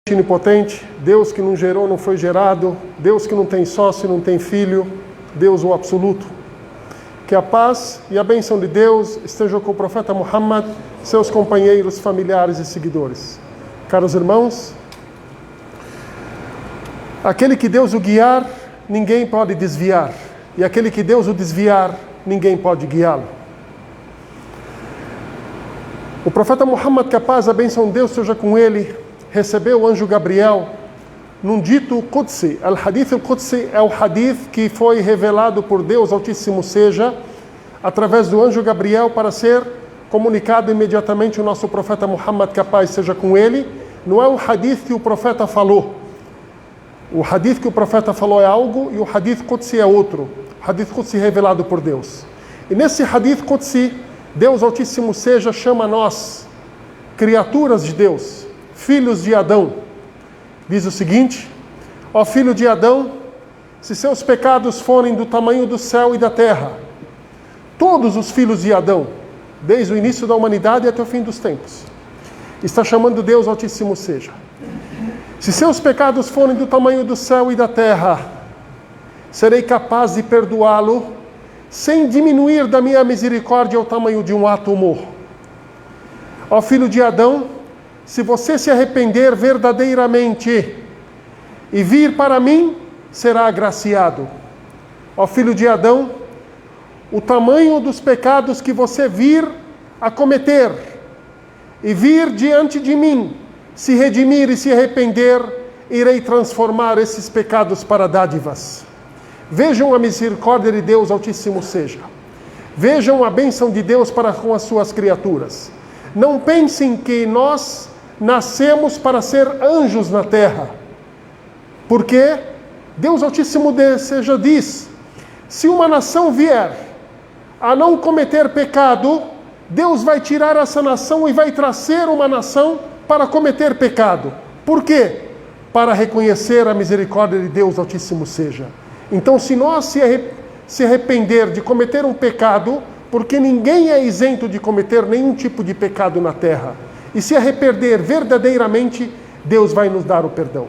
Onipotente, Deus que não gerou, não foi gerado, Deus que não tem sócio, não tem filho, Deus o absoluto. Que a paz e a bênção de Deus estejam com o profeta Muhammad, seus companheiros, familiares e seguidores. Caros irmãos, aquele que Deus o guiar, ninguém pode desviar. E aquele que Deus o desviar, ninguém pode guiá-lo. O profeta Muhammad, que a paz e a bênção de Deus esteja com ele, recebeu o anjo Gabriel num dito Qudsi. Al-Hadith al-Qudsi é o hadith que foi revelado por Deus Altíssimo seja, através do anjo Gabriel, para ser comunicado imediatamente ao nosso profeta Muhammad, que a paz seja com ele. Não é um hadith que o profeta falou. O hadith que o profeta falou é algo e o hadith Qudsi é outro. O hadith Qudsi revelado por Deus. E nesse hadith Qudsi, Deus Altíssimo seja chama nós, criaturas de Deus, filhos de Adão. Diz o seguinte: ó filho de Adão, se seus pecados forem do tamanho do céu e da terra, todos os filhos de Adão, desde o início da humanidade até o fim dos tempos, está chamando Deus Altíssimo seja. Se seus pecados forem do tamanho do céu e da terra, serei capaz de perdoá-lo, sem diminuir da minha misericórdia ao tamanho de um átomo. Ó filho de Adão, se você se arrepender verdadeiramente e vir para mim, será agraciado. Ó filho de Adão, o tamanho dos pecados que você vir a cometer e vir diante de mim, se redimir e se arrepender, irei transformar esses pecados para dádivas. Vejam a misericórdia de Deus Altíssimo seja. Vejam a bênção de Deus para com as suas criaturas. Não pensem que nós nascemos para ser anjos na terra. Porque Deus Altíssimo seja diz: se uma nação vier a não cometer pecado, Deus vai tirar essa nação e vai trazer uma nação para cometer pecado. Por quê? Para reconhecer a misericórdia de Deus Altíssimo seja. Então, se nós se arrepender de cometer um pecado, porque ninguém é isento de cometer nenhum tipo de pecado na terra, e se arrepender verdadeiramente, Deus vai nos dar o perdão.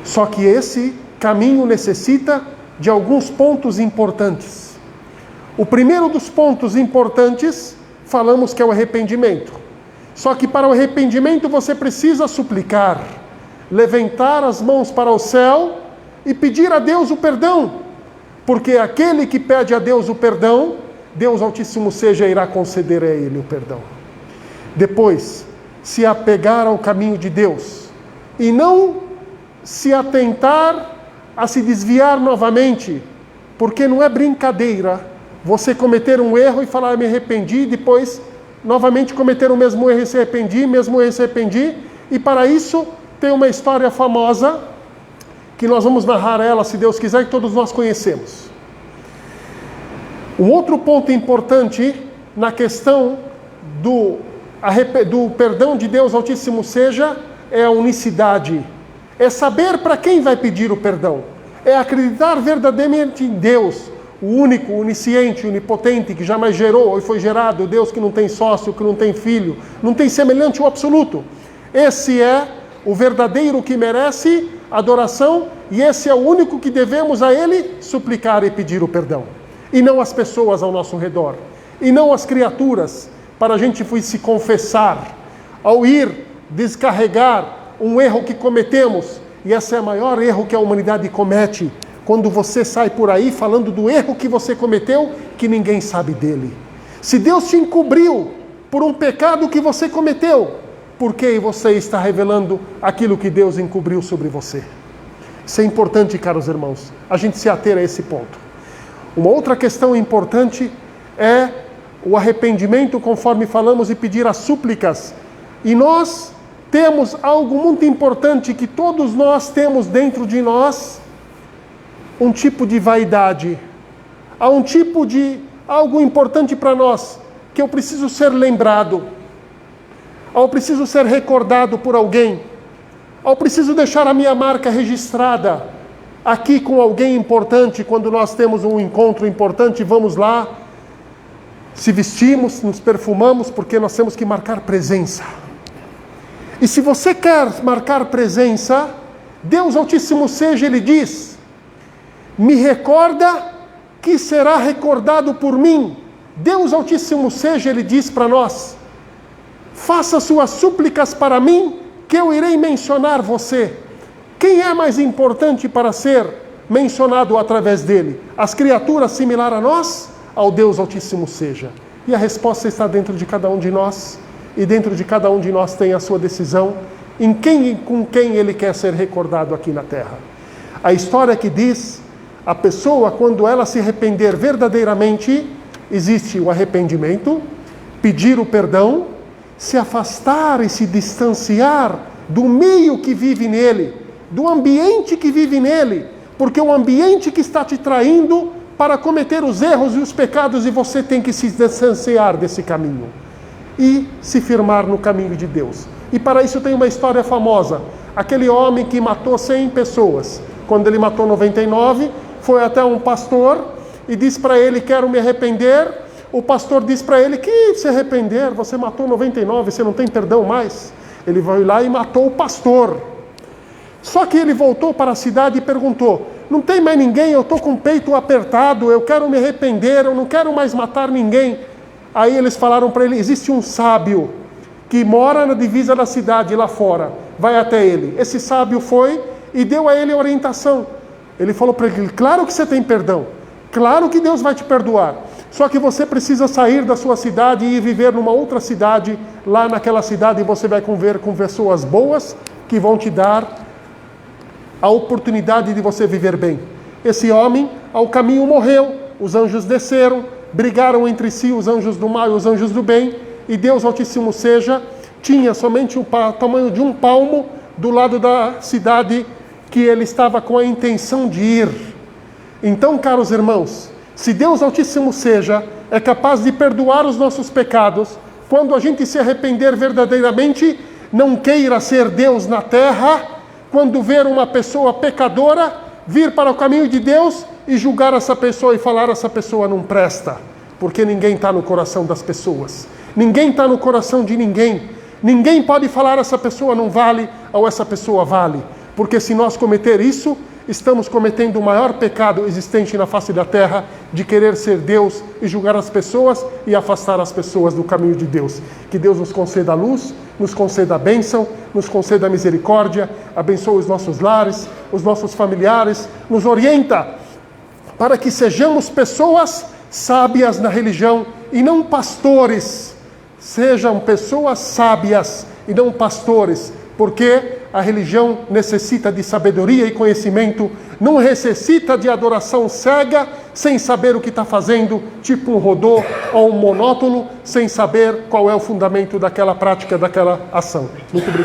Só que esse caminho necessita de alguns pontos importantes. O primeiro dos pontos importantes, falamos que é o arrependimento. Só que para o arrependimento você precisa suplicar, levantar as mãos para o céu e pedir a Deus o perdão. Porque aquele que pede a Deus o perdão, Deus Altíssimo seja irá conceder a ele o perdão. Depois, se apegar ao caminho de Deus e não se atentar a se desviar novamente, porque não é brincadeira você cometer um erro e falar me arrependi, depois novamente cometer o mesmo erro e se arrependi, mesmo erro e se arrependi. E para isso tem uma história famosa que nós vamos narrar ela, se Deus quiser, que todos nós conhecemos. Um outro ponto importante na questão do perdão de Deus Altíssimo seja, é a unicidade. É saber para quem vai pedir o perdão. É acreditar verdadeiramente em Deus, o único, onisciente, onipotente, que jamais gerou ou foi gerado, Deus que não tem sócio, que não tem filho, não tem semelhante o absoluto. Esse é o verdadeiro que merece adoração, e esse é o único que devemos a Ele suplicar e pedir o perdão. E não as pessoas ao nosso redor. E não as criaturas, para a gente se confessar, ao ir descarregar um erro que cometemos. E esse é o maior erro que a humanidade comete, quando você sai por aí falando do erro que você cometeu, que ninguém sabe dele. Se Deus te encobriu por um pecado que você cometeu, por que você está revelando aquilo que Deus encobriu sobre você? Isso é importante, caros irmãos, a gente se ater a esse ponto. Uma outra questão importante é o arrependimento, conforme falamos, e pedir as súplicas. E nós temos algo muito importante que todos nós temos dentro de nós, um tipo de vaidade. Há um tipo de algo importante para nós, que eu preciso ser lembrado. Eu preciso ser recordado por alguém. Eu preciso deixar a minha marca registrada aqui com alguém importante. Quando nós temos um encontro importante, vamos lá, se vestimos, nos perfumamos, porque nós temos que marcar presença. E se você quer marcar presença, Deus Altíssimo seja, Ele diz: me recorda que será recordado por mim. Deus Altíssimo seja, Ele diz para nós: faça suas súplicas para mim, que eu irei mencionar você. Quem é mais importante para ser mencionado através dele? As criaturas similares a nós? Ao Deus Altíssimo seja. E a resposta está dentro de cada um de nós. E dentro de cada um de nós tem a sua decisão em quem e com quem ele quer ser recordado aqui na terra. A história que diz, a pessoa, quando ela se arrepender verdadeiramente, existe o arrependimento, pedir o perdão, se afastar e se distanciar do meio que vive nele, do ambiente que vive nele, porque o ambiente que está te traindo para cometer os erros e os pecados, e você tem que se distanciar desse caminho e se firmar no caminho de Deus. E para isso tem uma história famosa, aquele homem que matou 100 pessoas, quando ele matou 99, foi até um pastor e disse para ele: quero me arrepender. O pastor disse para ele: que se arrepender, você matou 99, você não tem perdão mais. Ele foi lá e matou o pastor. Só que ele voltou para a cidade e perguntou: não tem mais ninguém, eu estou com o peito apertado, eu quero me arrepender, eu não quero mais matar ninguém. Aí eles falaram para ele: existe um sábio que mora na divisa da cidade, lá fora, vai até ele. Esse sábio foi e deu a ele orientação. Ele falou para ele: claro que você tem perdão, claro que Deus vai te perdoar, só que você precisa sair da sua cidade e viver numa outra cidade. Lá naquela cidade você vai conviver com pessoas boas que vão te dar a oportunidade de você viver bem. Esse homem, ao caminho, morreu. Os anjos desceram, brigaram entre si, os anjos do mal e os anjos do bem, e Deus Altíssimo seja, tinha somente o tamanho de um palmo do lado da cidade que ele estava com a intenção de ir. Então, caros irmãos, se Deus Altíssimo seja é capaz de perdoar os nossos pecados, quando a gente se arrepender verdadeiramente, não queira ser Deus na terra, quando ver uma pessoa pecadora, vir para o caminho de Deus e julgar essa pessoa e falar: essa pessoa não presta, porque ninguém está no coração das pessoas, ninguém está no coração de ninguém, ninguém pode falar: essa pessoa não vale ou essa pessoa vale, porque se nós cometer isso, estamos cometendo o maior pecado existente na face da terra, de querer ser Deus e julgar as pessoas e afastar as pessoas do caminho de Deus. Que Deus nos conceda a luz, nos conceda a bênção, nos conceda a misericórdia, abençoe os nossos lares, os nossos familiares, nos orienta para que sejamos pessoas sábias na religião e não pastores. Sejam pessoas sábias e não pastores, porque a religião necessita de sabedoria e conhecimento, não necessita de adoração cega, sem saber o que está fazendo, tipo um rodô ou um monótono, sem saber qual é o fundamento daquela prática, daquela ação. Muito obrigado.